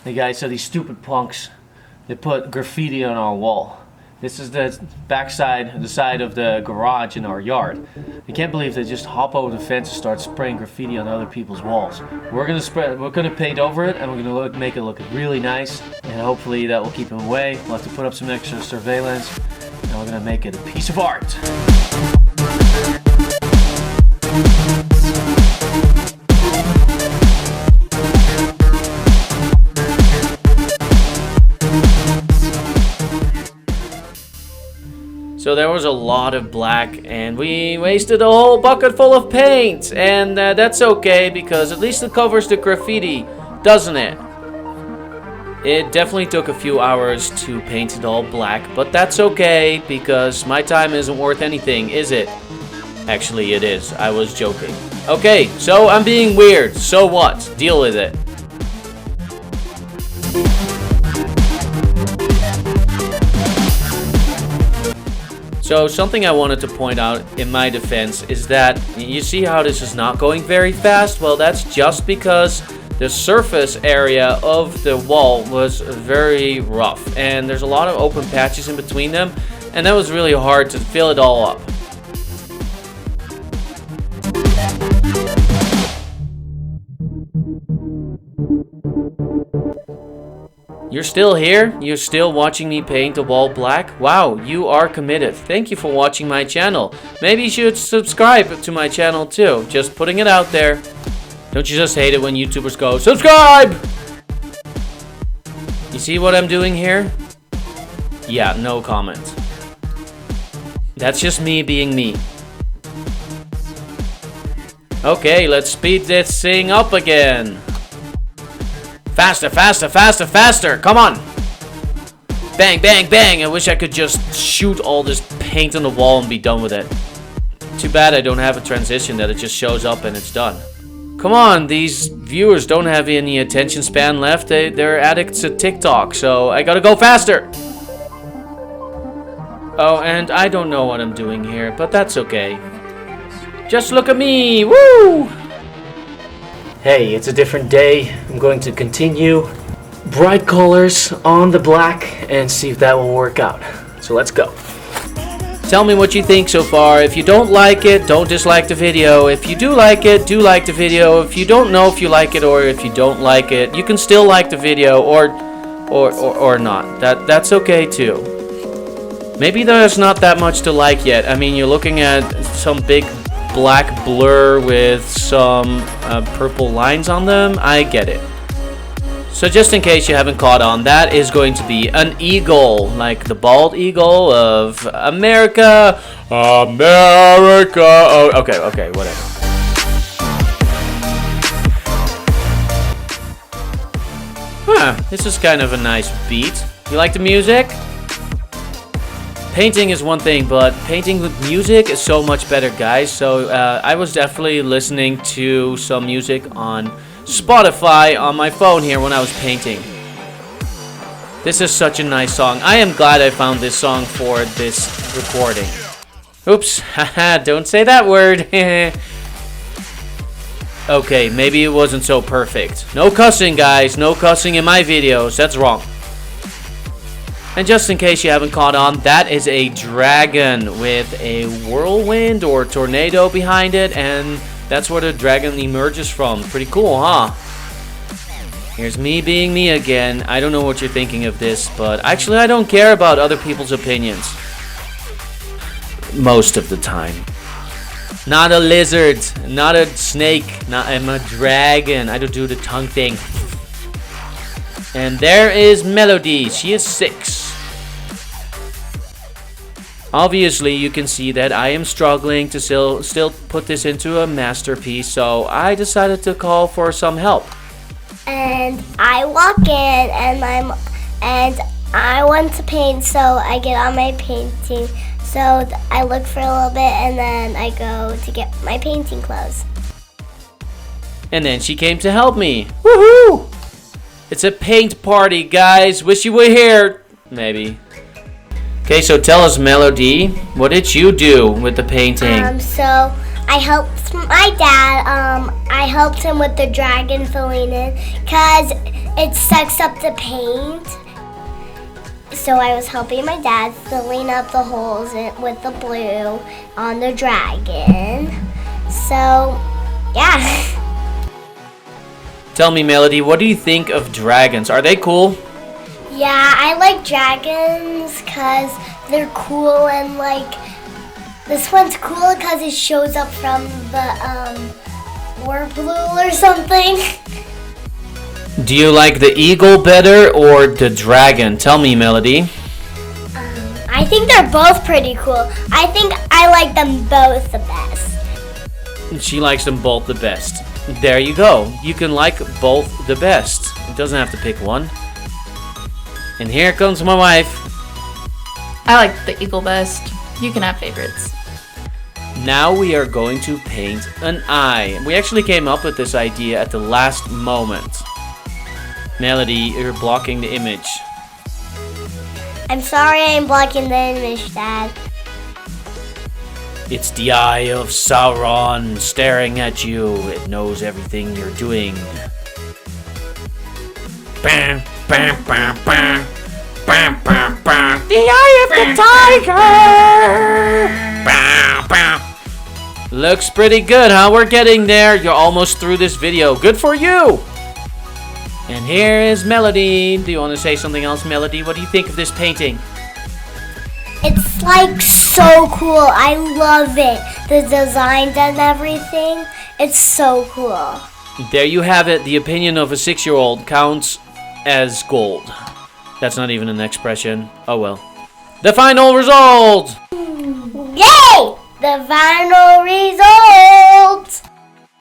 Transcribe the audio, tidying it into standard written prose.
Hey guys, so these stupid punks, they put graffiti on our wall. This is the backside, the side of the garage in our yard. I can't believe they just hop over the fence and start spraying graffiti on other people's walls. We're gonna paint over it, and we're gonna make it look really nice, and hopefully that will keep them away. We'll have to put up some extra surveillance, and we're gonna make it a piece of art. So there was a lot of black, and we wasted a whole bucket full of paint, and that's okay because at least it covers the graffiti, doesn't it? It definitely took a few hours to paint it all black, but that's okay because my time isn't worth anything, is it? Actually, it is. I was joking. Okay, so I'm being weird. So what? Deal with it. So something I wanted to point out in my defense is that you see how this is not going very fast? Well, that's just because the surface area of the wall was very rough and there's a lot of open patches in between them, and that was really hard to fill it all up. You're still here? You're still watching me paint the wall black? Wow, you are committed. Thank you for watching my channel. Maybe you should subscribe to my channel too. Just putting it out there. Don't you just hate it when YouTubers go, subscribe! You see what I'm doing here? Yeah, no comment. That's just me being me. Okay, let's speed this thing up again. Faster, faster, faster, faster! Come on! Bang, bang, bang! I wish I could just shoot all this paint on the wall and be done with it. Too bad I don't have a transition that it just shows up and it's done. Come on, these viewers don't have any attention span left. They're addicts to TikTok, so I gotta go faster! Oh, and I don't know what I'm doing here, but that's okay. Just look at me! Woo! Hey, it's a different day. I'm going to continue bright colors on the black and see if that will work out. So let's go. Tell me what you think so far. If you don't like it, don't dislike the video. If you do like it, do like the video. If you don't know if you like it or if you don't like it, you can still like the video or not. That's okay too. Maybe there's not that much to like yet. I mean, you're looking at some big black blur with some purple lines on them. I get it. So just in case you haven't caught on, that is going to be an eagle, like the bald eagle of America. America. Oh, okay, whatever. This is kind of a nice beat. You like the music? Painting is one thing, but painting with music is so much better, guys. So I was definitely listening to some music on Spotify on my phone here when I was painting. This is such a nice song. I am glad I found this song for this recording. Oops, haha, don't say that word. Okay, maybe it wasn't so perfect. No cussing, guys. No cussing in my videos. That's wrong. And just in case you haven't caught on, that is a dragon with a whirlwind or tornado behind it, and that's where the dragon emerges from. Pretty cool, huh? Here's me being me again. I don't know what you're thinking of this, but actually I don't care about other people's opinions. Most of the time. Not a lizard, not a snake, I'm a dragon. I don't do the tongue thing. And there is Melody. She is 6. Obviously, you can see that I am struggling to still put this into a masterpiece, so I decided to call for some help. And I walk in, and I want to paint, so I get on my painting. So I look for a little bit, and then I go to get my painting clothes. And then she came to help me. Woohoo! It's a paint party, guys. Wish you were here. Maybe. Okay, so tell us, Melody, what did you do with the painting? So I helped my dad. I helped him with the dragon filling in because it sucks up the paint. So I was helping my dad filling up the holes with the blue on the dragon. So, yeah. Tell me, Melody, what do you think of dragons? Are they cool? Yeah, I like dragons because they're cool, and like this one's cool because it shows up from the war blue or something. Do you like the eagle better or the dragon? Tell me, Melody. I think they're both pretty cool. I think I like them both the best. She likes them both the best. There you go. You can like both the best. It doesn't have to pick one. And here comes my wife. I like the eagle best. You can have favorites. Now we are going to paint an eye. We actually came up with this idea at the last moment. Melody, you're blocking the image. I'm sorry I'm blocking the image, Dad. It's the eye of Sauron staring at you. It knows everything you're doing. Bam, bam, bam, bam. Bam, bam, bam. The eye of the tiger! Bam, bam. Looks pretty good, huh? We're getting there. You're almost through this video. Good for you! And here is Melody. Do you want to say something else, Melody? What do you think of this painting? It's like so cool. I love it. The designs and everything. It's so cool. There you have it. The opinion of a 6-year-old counts as gold. That's not even an expression. Oh well. The final result! Yay! The final result!